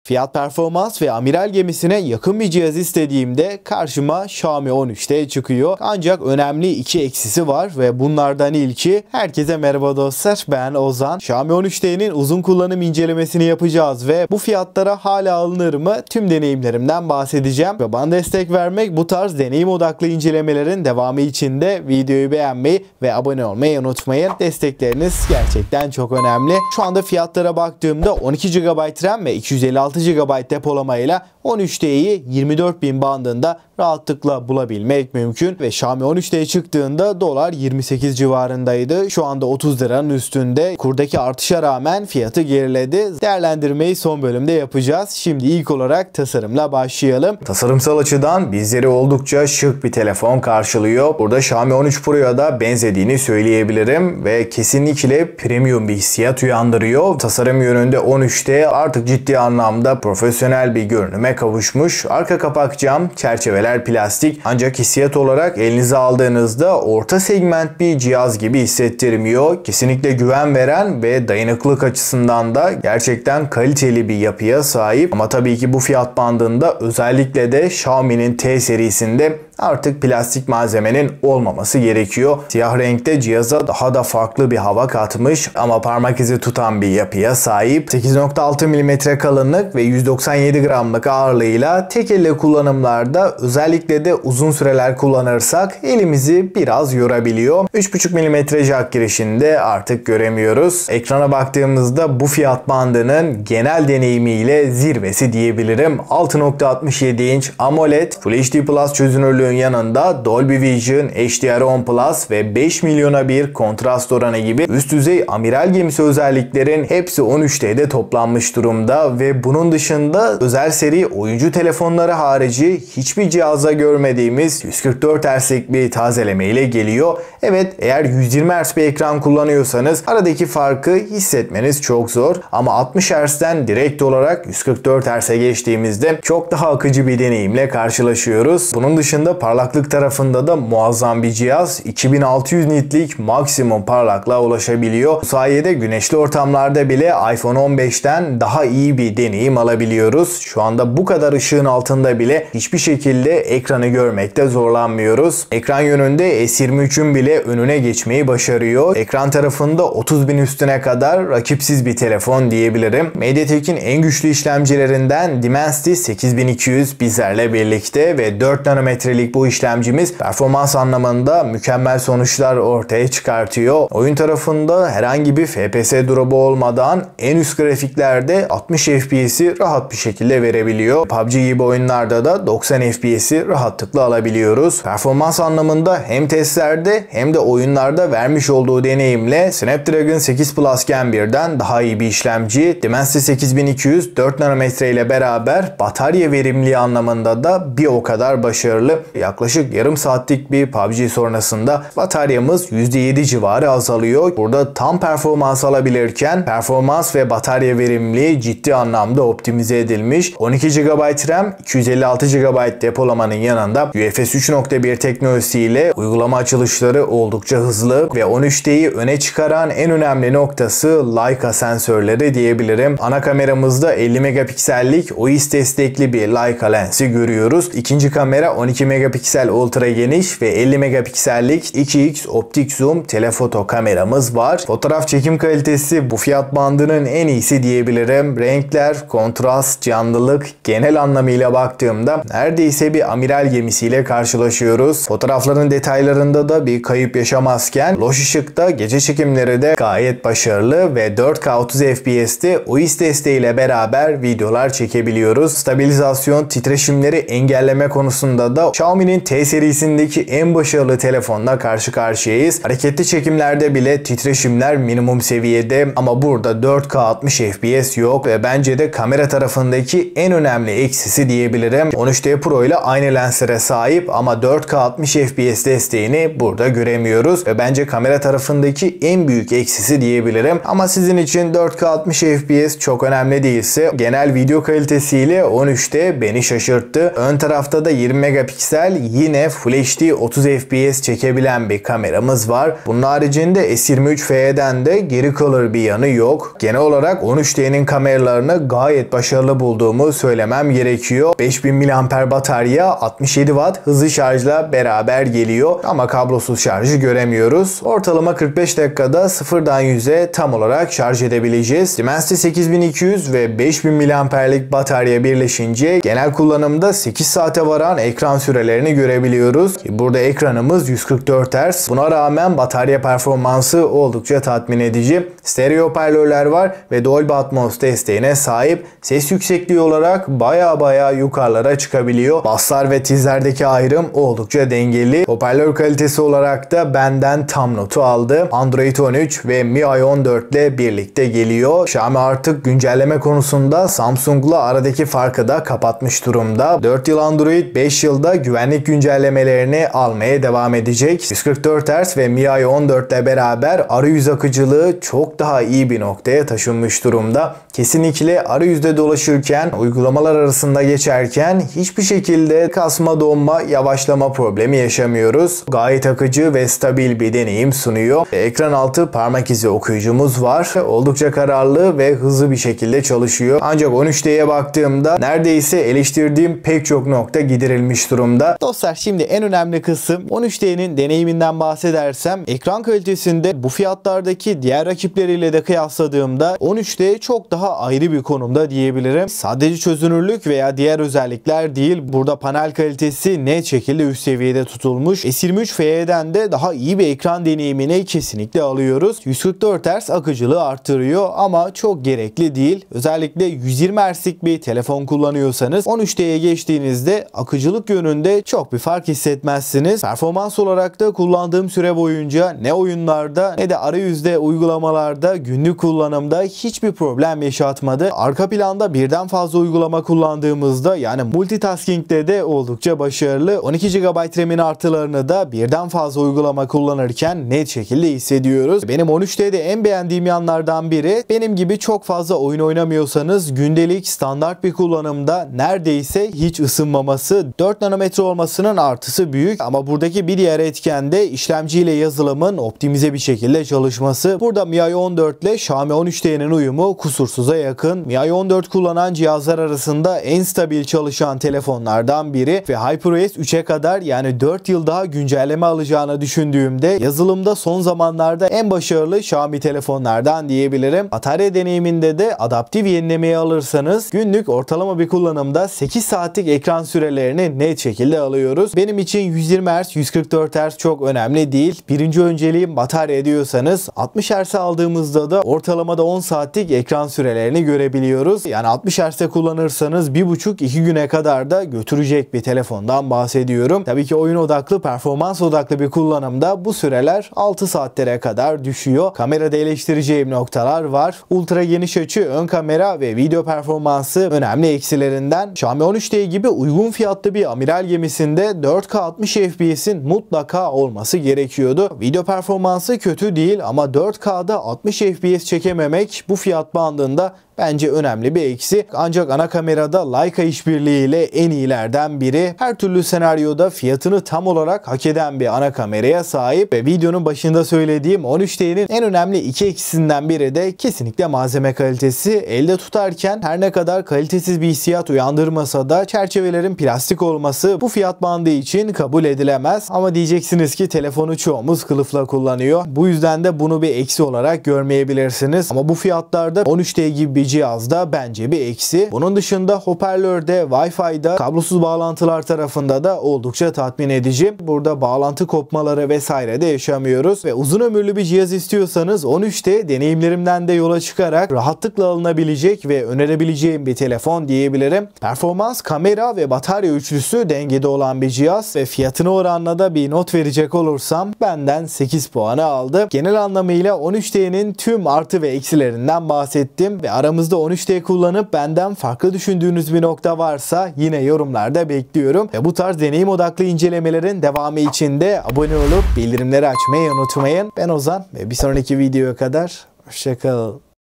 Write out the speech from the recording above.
Fiyat performans ve amiral gemisine yakın bir cihaz istediğimde karşıma Xiaomi 13T çıkıyor. Ancak önemli iki eksisi var ve bunlardan ilki, herkese merhaba dostlar, ben Ozan. Xiaomi 13T'nin uzun kullanım incelemesini yapacağız ve bu fiyatlara hala alınır mı, tüm deneyimlerimden bahsedeceğim. Ve bana destek vermek, bu tarz deneyim odaklı incelemelerin devamı için de videoyu beğenmeyi ve abone olmayı unutmayın. Destekleriniz gerçekten çok önemli. Şu anda fiyatlara baktığımda 12 GB RAM ve 256 GB depolamayla 13T'yi 24.000 bandında rahatlıkla bulabilmek mümkün ve Xiaomi 13T çıktığında dolar 28 civarındaydı. Şu anda 30 liranın üstünde. Kurdaki artışa rağmen fiyatı geriledi. Değerlendirmeyi son bölümde yapacağız. Şimdi ilk olarak tasarımla başlayalım. Tasarımsal açıdan bizleri oldukça şık bir telefon karşılıyor. Burada Xiaomi 13 Pro'ya da benzediğini söyleyebilirim ve kesinlikle premium bir hissiyat uyandırıyor. Tasarım yönünde 13T artık ciddi anlamda profesyonel bir görünüme kavuşmuş. Arka kapak cam, çerçeveler plastik, ancak hissiyat olarak elinize aldığınızda orta segment bir cihaz gibi hissettirmiyor. Kesinlikle güven veren ve dayanıklılık açısından da gerçekten kaliteli bir yapıya sahip. Ama tabii ki bu fiyat bandında, özellikle de Xiaomi'nin T serisinde artık plastik malzemenin olmaması gerekiyor. Siyah renkte cihaza daha da farklı bir hava katmış ama parmak izi tutan bir yapıya sahip. 8.6 mm kalınlık ve 197 gramlık ağırlığıyla tek elle kullanımlarda, özellikle de uzun süreler kullanırsak elimizi biraz yorabiliyor. 3.5 mm jack girişinde artık göremiyoruz. Ekrana baktığımızda bu fiyat bandının genel deneyimiyle zirvesi diyebilirim. 6.67 inç AMOLED Full HD Plus çözünürlüğün yanında Dolby Vision, HDR10 Plus ve 5 milyona bir kontrast oranı gibi üst düzey amiral gemisi özelliklerin hepsi 13T'de toplanmış durumda ve bunun dışında özel seri oyuncu telefonları harici hiçbir cihazda görmediğimiz 144 Hz'lik bir tazeleme ile geliyor. Evet, eğer 120 Hz bir ekran kullanıyorsanız aradaki farkı hissetmeniz çok zor ama 60 Hz'den direkt olarak 144 Hz'e geçtiğimizde çok daha akıcı bir deneyimle karşılaşıyoruz. Bunun dışında parlaklık tarafında da muazzam bir cihaz. 2600 nitlik maksimum parlaklığa ulaşabiliyor. Bu sayede güneşli ortamlarda bile iPhone 15'ten daha iyi bir deneyim alabiliyoruz. Şu anda bu kadar ışığın altında bile hiçbir şekilde ekranı görmekte zorlanmıyoruz. Ekran yönünde S23'ün bile önüne geçmeyi başarıyor. Ekran tarafında 30.000 üstüne kadar rakipsiz bir telefon diyebilirim. MediaTek'in en güçlü işlemcilerinden Dimensity 8200 bizlerle birlikte ve 4 nanometrelik bu işlemcimiz performans anlamında mükemmel sonuçlar ortaya çıkartıyor. Oyun tarafında herhangi bir FPS drop'u olmadan en üst grafiklerde 60 FPS'i rahat bir şekilde verebiliyor. PUBG gibi oyunlarda da 90 FPS'i rahatlıkla alabiliyoruz. Performans anlamında hem testlerde hem de oyunlarda vermiş olduğu deneyimle Snapdragon 8 Plus Gen 1'den daha iyi bir işlemci. Dimensity 8200 4 nanometre ile beraber batarya verimliliği anlamında da bir o kadar başarılı. Yaklaşık yarım saatlik bir PUBG sonrasında bataryamız %7 civarı azalıyor. Burada tam performans alabilirken performans ve batarya verimliliği ciddi anlamda optimize edilmiş. 12 GB RAM, 256 GB depolamanın yanında UFS 3.1 teknolojisiyle uygulama açılışları oldukça hızlı ve 13T'yi öne çıkaran en önemli noktası Leica sensörleri diyebilirim. Ana kameramızda 50 megapiksellik OIS destekli bir Leica lensi görüyoruz. İkinci kamera 12 megapiksel ultra geniş ve 50 megapiksellik 2x optik zoom telefoto kameramız var. Fotoğraf çekim kalitesi bu fiyat bandının en iyisi diyebilirim. Renkler, kontrast, canlılık, genel anlamıyla baktığımda neredeyse bir amiral gemisiyle karşılaşıyoruz. Fotoğrafların detaylarında da bir kayıp yaşamazken loş ışıkta gece çekimleri de gayet başarılı ve 4K 30 FPS'te OIS desteğiyle beraber videolar çekebiliyoruz. Stabilizasyon, titreşimleri engelleme konusunda da Xiaomi'nin T serisindeki en başarılı telefonla karşı karşıyayız. Hareketli çekimlerde bile titreşimler minimum seviyede ama burada 4K 60 FPS yok ve bence de kamera tarafındaki en önemli eksisi diyebilirim. 13T Pro ile aynı lenslere sahip ama 4K 60 FPS desteğini burada göremiyoruz ve bence kamera tarafındaki en büyük eksisi diyebilirim. Ama sizin için 4K 60 FPS çok önemli değilse, genel video kalitesiyle 13T beni şaşırttı. Ön tarafta da 20 megapiksel megapiksel, yine Full HD 30 FPS çekebilen bir kameramız var. Bunun haricinde S23F'den de geri kalır bir yanı yok. Genel olarak 13T'nin kameralarını gayet başarılı bulduğumu söylemem gerekiyor. 5000 mAh batarya, 67 Watt hızlı şarjla beraber geliyor ama kablosuz şarjı göremiyoruz. Ortalama 45 dakikada sıfırdan 100'e tam olarak şarj edebileceğiz. Dimensity 8200 ve 5000 mAh'lik batarya birleşince genel kullanımda 8 saate varan ekran sürelerini görebiliyoruz. Burada ekranımız 144 Hz. Buna rağmen batarya performansı oldukça tatmin edici. Stereo hoparlörler var ve Dolby Atmos desteğine sahip. Ses yüksekliği olarak baya yukarılara çıkabiliyor. Basslar ve tizlerdeki ayrım oldukça dengeli. Hoparlör kalitesi olarak da benden tam notu aldı. Android 13 ve MIUI 14 ile birlikte geliyor. Xiaomi artık güncelleme konusunda Samsung'la aradaki farkı da kapatmış durumda. 4 yıl Android, 5 yılda güvenlik güncellemelerini almaya devam edecek. 144 Hz ve MIUI 14 ile beraber arayüz akıcılığı çok daha iyi bir noktaya taşınmış durumda. Kesinlikle arayüzde dolaşırken, uygulamalar arasında geçerken hiçbir şekilde kasma, donma, yavaşlama problemi yaşamıyoruz. Gayet akıcı ve stabil bir deneyim sunuyor. Ekran altı parmak izi okuyucumuz var. Oldukça kararlı ve hızlı bir şekilde çalışıyor. Ancak 13D'ye baktığımda neredeyse eleştirdiğim pek çok nokta giderilmiş durumda. Dostlar, şimdi en önemli kısım 13D'nin deneyiminden bahsedersem, ekran kalitesinde bu fiyatlardaki diğer rakipleriyle de kıyasladığımda 13D çok daha ayrı bir konumda diyebilirim. Sadece çözünürlük veya diğer özellikler değil, burada panel kalitesi net şekilde üst seviyede tutulmuş. S23F'den de daha iyi bir ekran deneyimini kesinlikle alıyoruz. 144 Hz akıcılığı arttırıyor ama çok gerekli değil. Özellikle 120 Hz'lik bir telefon kullanıyorsanız 13D'ye geçtiğinizde akıcılık yönünde çok bir fark hissetmezsiniz. Performans olarak da kullandığım süre boyunca ne oyunlarda ne de arayüzde uygulamalarda günlük kullanımda hiçbir problem yaşatmadı. Arka planda birden fazla uygulama kullandığımızda, yani multitasking'de de oldukça başarılı. 12 GB RAM'in artılarını da birden fazla uygulama kullanırken net şekilde hissediyoruz. Benim 13D'de en beğendiğim yanlardan biri, benim gibi çok fazla oyun oynamıyorsanız gündelik standart bir kullanımda neredeyse hiç ısınmaması. 4 nanometre olmasının artısı büyük ama buradaki bir diğer etken de işlemciyle yazılımın optimize bir şekilde çalışması. Burada MIUI 14 ile Xiaomi 13D'nin uyumu kusursuza yakın. MIUI 14 kullanan cihazlar arasında en stabil çalışan telefonlardan biri ve HyperOS 3'e kadar, yani 4 yıl daha güncelleme alacağını düşündüğümde yazılımda son zamanlarda en başarılı Xiaomi telefonlardan diyebilirim. Batarya deneyiminde de adaptif yenilemeyi alırsanız günlük ortalama bir kullanımda 8 saatlik ekran sürelerini net şekilde alıyoruz. Benim için 120 Hz, 144 Hz çok önemli değil. Birinci önceliğim batarya diyorsanız 60 Hz aldığımızda da ortalamada 10 saatlik ekran sürelerini görebiliyoruz. Yani 60 Hz'te kullanırsanız 1,5-2 güne kadar da götürecek bir telefondan bahsediyorum. Tabii ki oyun odaklı, performans odaklı bir kullanımda bu süreler 6 saatlere kadar düşüyor. Kamerada eleştireceğim noktalar var. Ultra geniş açı, ön kamera ve video performansı önemli eksilerinden. Xiaomi 13D gibi uygun fiyatlı bir amiral gemisinde 4K 60 FPS'in mutlaka olması gerekiyordu. Video performansı kötü değil ama 4K'da 60 FPS çekememek bu fiyat bandında bence önemli bir eksi. Ancak ana kamerada Leica işbirliğiyle en iyilerden biri. Her türlü senaryoda fiyatını tam olarak hak eden bir ana kameraya sahip ve videonun başında söylediğim 13D'nin en önemli iki eksisinden biri de kesinlikle malzeme kalitesi. Elde tutarken her ne kadar kalitesiz bir hissiyat uyandırmasa da çerçevelerin plastik olması bu fiyat bandı için kabul edilemez. Ama diyeceksiniz ki telefonu çoğumuz kılıfla kullanıyor. Bu yüzden de bunu bir eksi olarak görmeyebilirsiniz. Ama bu fiyatlarda 13D gibi bir cihazda bence bir eksi. Bunun dışında hoparlörde, Wi-Fi'da, kablosuz bağlantılar tarafında da oldukça tatmin edici. Burada bağlantı kopmaları vesaire de yaşamıyoruz ve uzun ömürlü bir cihaz istiyorsanız 13D deneyimlerimden de yola çıkarak rahatlıkla alınabilecek ve önerebileceğim bir telefon diyebilirim. Performans, kamera ve batarya üçlüsü dengede olan bir cihaz ve fiyatına oranla da bir not verecek olursam benden 8 puanı aldı. Genel anlamıyla 13D'nin tüm artı ve eksilerinden bahsettim ve aramızda 13D kullanıp benden farklı düşündüğünüz bir nokta varsa yine yorumlarda bekliyorum. Ve bu tarz deneyim odaklı incelemelerin devamı için de abone olup bildirimleri açmayı unutmayın. Ben Ozan ve bir sonraki videoya kadar hoşça kalın.